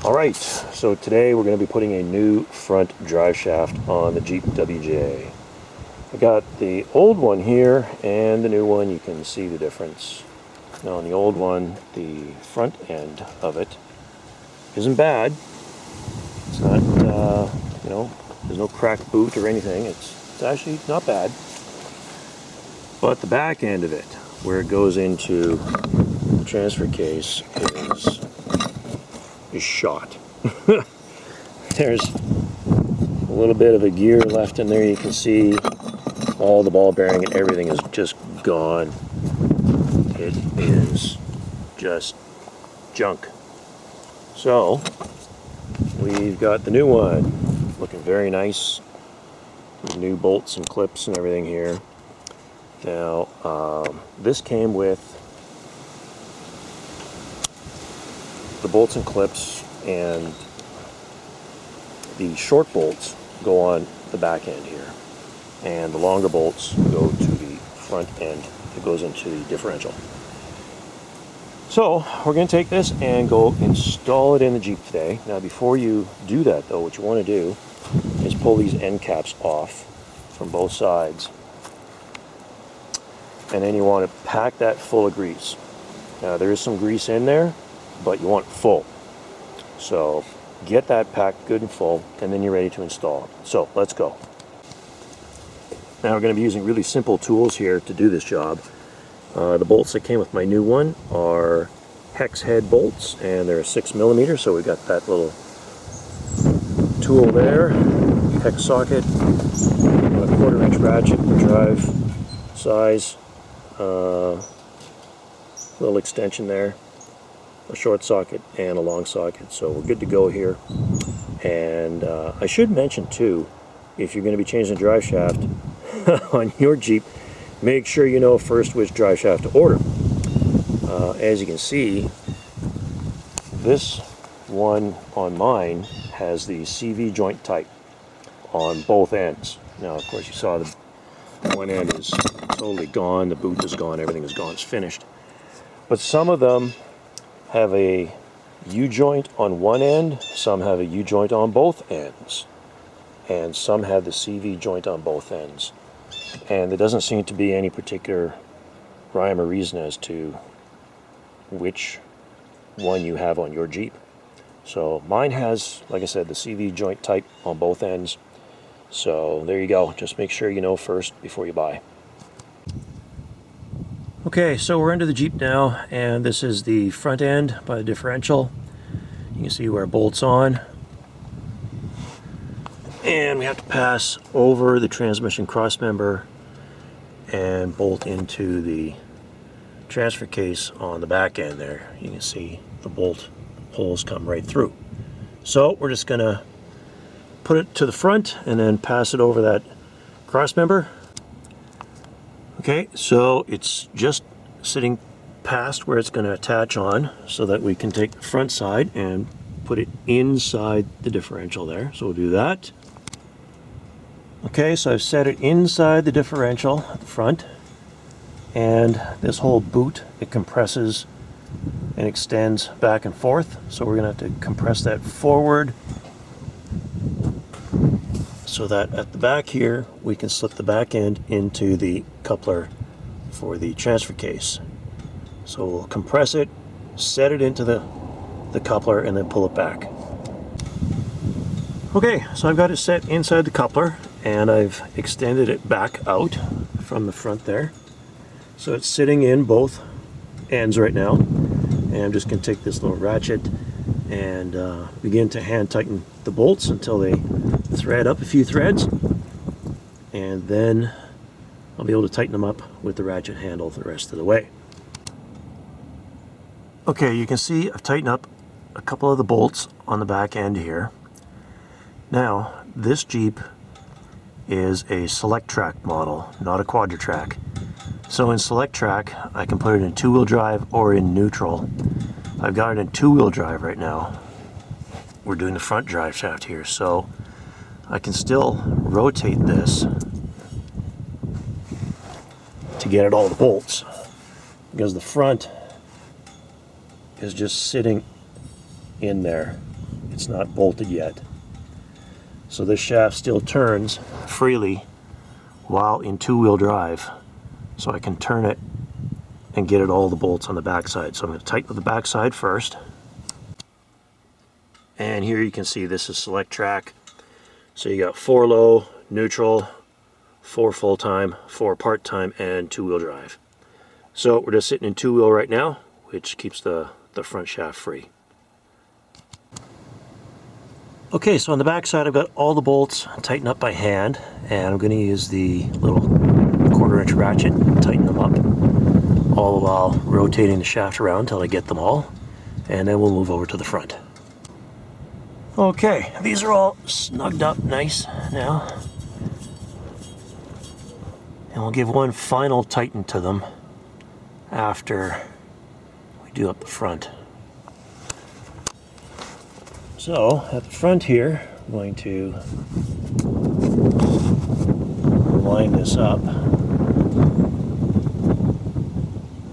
Alright, so today we're going to be putting a new front drive shaft on the Jeep WJ. I got the old one here and the new one. You can see the difference. Now on the old one, the front end of it isn't bad. It's not, there's no cracked boot or anything. It's actually not bad. But the back end of it, where it goes into the transfer case, is shot. There's a little bit of a gear left in there. You can see all the ball bearing and everything is just gone. It is just junk. So we've got the new one, looking very nice. New bolts and clips and everything here. Now this came with the bolts and clips, and the short bolts go on the back end here, and the longer bolts go to the front end that goes into the differential. So we're going to take this and go install it in the Jeep today. Now before you do that though, what you want to do is pull these end caps off from both sides, and then you want to pack that full of grease. Now there is some grease in there, but you want it full. So get that packed good and full, and then you're ready to install it. So let's go. Now we're going to be using really simple tools here to do this job. The bolts that came with my new one are hex head bolts, and they're 6mm, so we got that little tool there, hex socket, a 1/4 inch ratchet for drive size, little extension there, a short socket and a long socket. So we're good to go here. And I should mention too, if you're going to be changing the drive shaft on your Jeep, make sure you know first which drive shaft to order. As you can see, this one on mine has the CV joint type on both ends. Now of course you saw the one end is totally gone, the boot is gone, everything is gone, it's finished. But some of them have a U-joint on one end, some have a U-joint on both ends, and some have the CV joint on both ends. And there doesn't seem to be any particular rhyme or reason as to which one you have on your Jeep. So mine has, like I said, the CV joint type on both ends. So there you go. Just make sure you know first before you buy. Okay, so we're into the Jeep now, and this is the front end by the differential. You can see where it bolts on. And we have to pass over the transmission cross member and bolt into the transfer case on the back end there. You can see the bolt holes come right through. So we're just going to put it to the front and then pass it over that cross member. Okay, so it's just sitting past where it's going to attach on, so that we can take the front side and put it inside the differential there. So we'll do that. Okay, so I've set it inside the differential at the front, and this whole boot, it compresses and extends back and forth. So we're going to have to compress that forward, so that at the back here we can slip the back end into the coupler for the transfer case. So we'll compress it, set it into the coupler, and then pull it back. Okay, so I've got it set inside the coupler, and I've extended it back out from the front there. So it's sitting in both ends right now, and I'm just going to take this little ratchet and begin to hand tighten the bolts until they thread up a few threads, and then I'll be able to tighten them up with the ratchet handle the rest of the way. Okay, you can see I've tightened up a couple of the bolts on the back end here. Now, this Jeep is a Select Track model, not a Quadra-Track. So in Select Track, I can put it in two-wheel drive or in neutral. I've got it in two-wheel drive right now. We're doing the front drive shaft here, so I can still rotate this to get at all the bolts, because the front is just sitting in there. it's not bolted yet. So this shaft still turns freely while in two-wheel drive. So I can turn it and get at all the bolts on the backside. So I'm going to tighten the backside first. And here you can see this is select track. So you got 4 low, neutral, 4 full-time, 4 part-time, and two-wheel drive. So we're just sitting in two-wheel right now, which keeps the front shaft free. Okay, so on the back side I've got all the bolts tightened up by hand, and I'm going to use the little 1/4-inch ratchet and tighten them up, all the while rotating the shaft around until I get them all, and then we'll move over to the front. Okay, these are all snugged up nice now, and we'll give one final tighten to them after we do up the front. So at the front here, I'm going to line this up.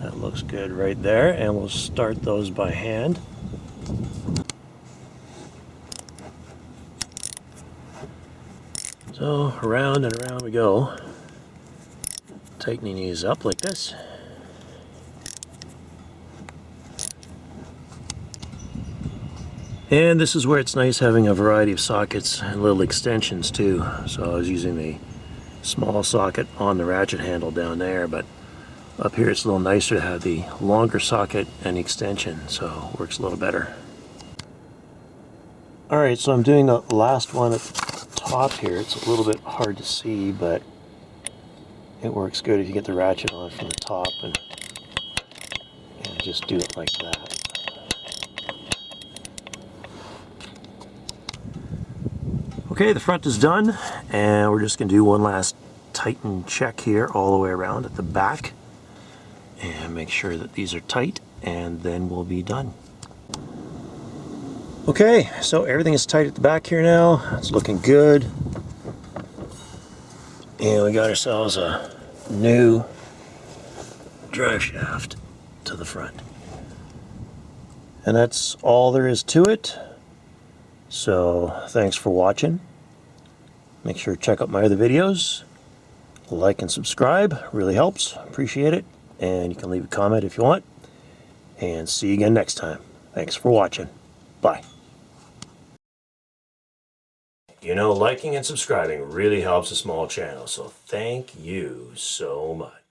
That looks good right there, and we'll start those by hand. So around and around we go, tightening these up like this. And this is where it's nice having a variety of sockets and little extensions too. So I was using the small socket on the ratchet handle down there, but up here it's a little nicer to have the longer socket and extension, so it works a little better. Alright, so I'm doing the last one at the top here. It's a little bit hard to see, but it works good if you get the ratchet on from the top and just do it like that. Okay, the front is done, and we're just going to do one last tighten check here all the way around at the back and make sure that these are tight, and then we'll be done. Okay, so everything is tight at the back here now. It's looking good. And we got ourselves a new drive shaft to the front. And that's all there is to it. So thanks for watching. Make sure to check out my other videos. Like and subscribe, really helps. Appreciate it. And you can leave a comment if you want. And see you again next time. Thanks for watching. Bye. You know, liking and subscribing really helps a small channel, so thank you so much.